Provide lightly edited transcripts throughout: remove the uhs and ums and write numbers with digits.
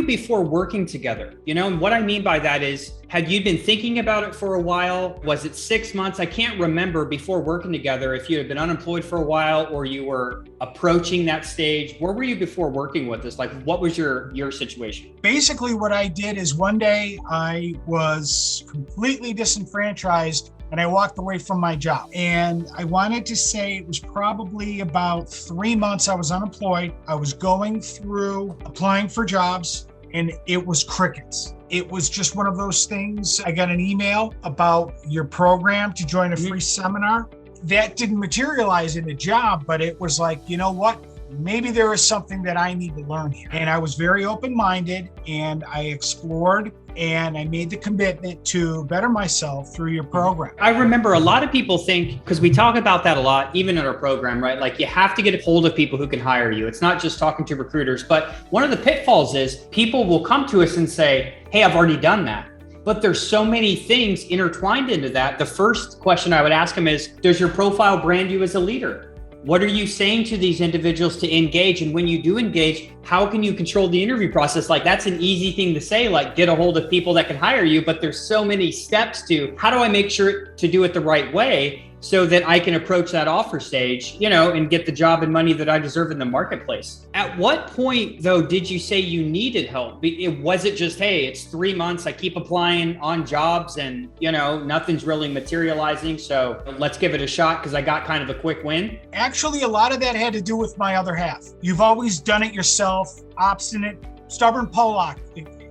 before working together? And what I mean by that is, had you been thinking about it for a while? Was it 6 months? I can't remember before working together if you had been unemployed for a while or you were approaching that stage. Where were you before working with us? Like, what was your situation? Basically, what I did is one day I was completely disenfranchised and I walked away from my job. And I wanted to say it was probably about 3 months I was unemployed. I was going through applying for jobs and it was crickets. It was just one of those things. I got an email about your program to join a free seminar. That didn't materialize in a job, but it was like, you know what? Maybe there is something that I need to learn here. And I was very open-minded and I explored and I made the commitment to better myself through your program. I remember a lot of people think, because we talk about that a lot, even in our program, right? Like you have to get a hold of people who can hire you. It's not just talking to recruiters, but one of the pitfalls is people will come to us and say, hey, I've already done that. But there's so many things intertwined into that. The first question I would ask them is, does your profile brand you as a leader? What are you saying to these individuals to engage? And when you do engage, how can you control the interview process? Like that's an easy thing to say, like get a hold of people that can hire you, but there's so many steps to how do I make sure to do it the right way so that I can approach that offer stage, and get the job and money that I deserve in the marketplace. At what point though, did you say you needed help? Was it just, hey, it's 3 months, I keep applying on jobs and nothing's really materializing. So let's give it a shot because I got kind of a quick win? Actually, a lot of that had to do with my other half. You've always done it yourself, obstinate, stubborn Pollock.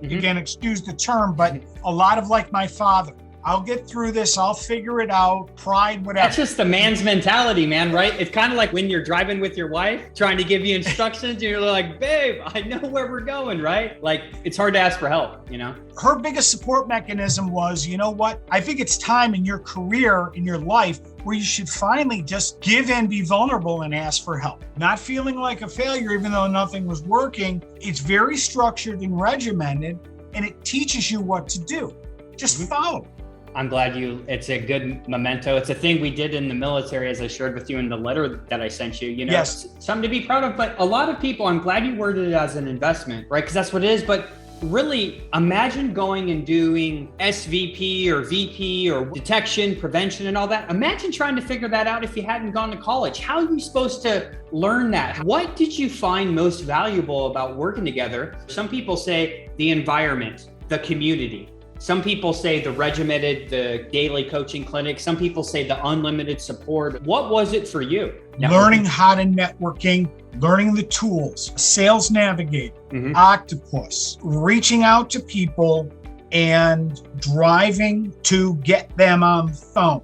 Again, excuse the term, but a lot of like my father. I'll get through this. I'll figure it out. Pride, whatever. That's just the man's mentality, man, right? It's kind of like when you're driving with your wife, trying to give you instructions, and you're like, babe, I know where we're going, right? Like, it's hard to ask for help, Her biggest support mechanism was, you know what? I think it's time in your career, in your life, where you should finally just give in, be vulnerable, and ask for help. Not feeling like a failure, even though nothing was working. It's very structured and regimented, and it teaches you what to do. Just follow. I'm glad it's a good memento. It's a thing we did in the military, as I shared with you in the letter that I sent you, Yes. Something to be proud of. But a lot of people, I'm glad you worded it as an investment, right? Because that's what it is. But really, imagine going and doing SVP or VP or detection, prevention, and all that. Imagine trying to figure that out if you hadn't gone to college. How are you supposed to learn that? What did you find most valuable about working together? Some people say the environment, the community. Some people say the regimented, the daily coaching clinic. Some people say the unlimited support. What was it for you? Learning how to networking, learning the tools, Sales Navigator, Octopus, reaching out to people and driving to get them on the phone.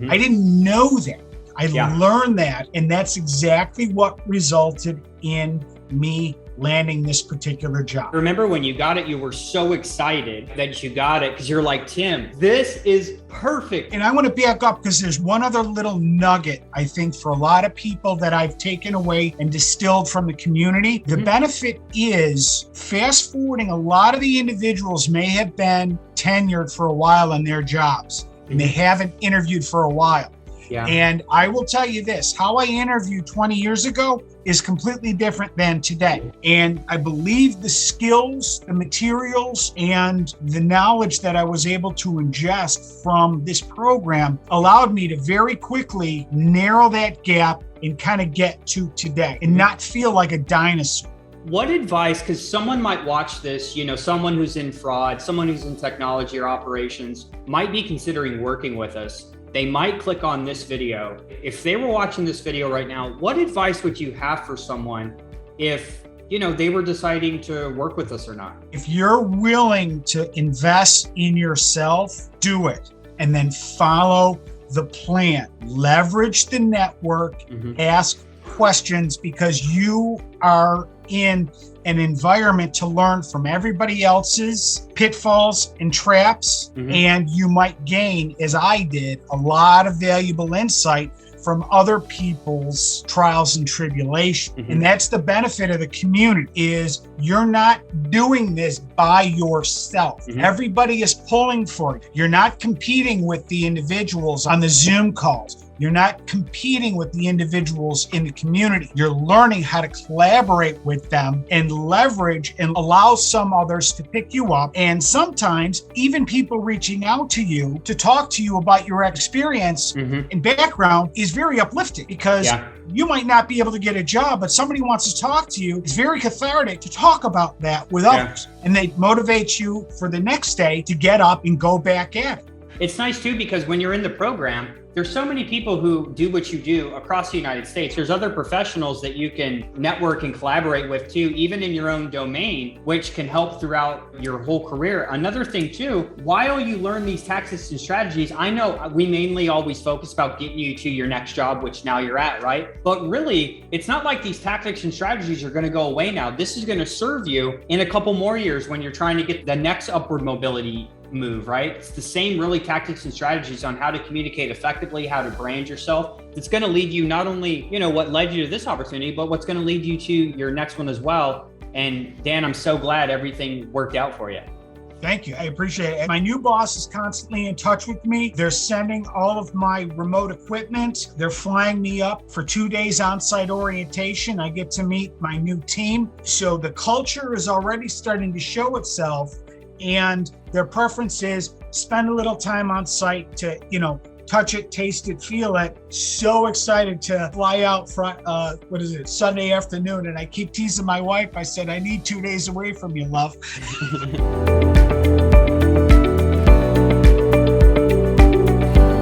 I didn't know that. I learned that, and that's exactly what resulted in me landing this particular job. Remember when you got it, you were so excited that you got it because you're like, Tim, this is perfect. And I want to back up because there's one other little nugget, I think, for a lot of people that I've taken away and distilled from the community. The benefit is fast forwarding. A lot of the individuals may have been tenured for a while in their jobs and they haven't interviewed for a while. Yeah. And I will tell you this, how I interviewed 20 years ago is completely different than today. And I believe the skills, the materials, and the knowledge that I was able to ingest from this program allowed me to very quickly narrow that gap and kind of get to today and not feel like a dinosaur. What advice, because someone might watch this, someone who's in fraud, someone who's in technology or operations might be considering working with us. They might click on this video. If they were watching this video right now, what advice would you have for someone if, they were deciding to work with us or not? If you're willing to invest in yourself, do it. And then follow the plan. Leverage the network, ask questions because you are in an environment to learn from everybody else's pitfalls and traps. And you might gain, as I did, a lot of valuable insight from other people's trials and tribulations. And that's the benefit of the community is you're not doing this by yourself. Everybody is pulling for you. You're not competing with the individuals on the Zoom calls You're not competing with the individuals in the community. You're learning how to collaborate with them and leverage and allow some others to pick you up. And sometimes even people reaching out to you to talk to you about your experience and background is very uplifting, because you might not be able to get a job, but somebody wants to talk to you. It's very cathartic to talk about that with others. And they motivate you for the next day to get up and go back at it. It's nice too, because when you're in the program, there's so many people who do what you do across the United States. There's other professionals that you can network and collaborate with too, even in your own domain, which can help throughout your whole career. Another thing too, while you learn these tactics and strategies, I know we mainly always focus about getting you to your next job, which now you're at, right? But really, it's not like these tactics and strategies are going to go away now. This is going to serve you in a couple more years when you're trying to get the next upward mobility move, right? It's the same really tactics and strategies on how to communicate effectively, how to brand yourself. It's going to lead you not only, what led you to this opportunity, but what's going to lead you to your next one as well. And Dan, I'm so glad everything worked out for you. Thank you. I appreciate it. My new boss is constantly in touch with me. They're sending all of my remote equipment. They're flying me up for 2 days on-site orientation. I get to meet my new team. So the culture is already starting to show itself. And their preference is spend a little time on site to, touch it, taste it, feel it. So excited to fly out Sunday afternoon. And I keep teasing my wife. I said, I need 2 days away from you, love.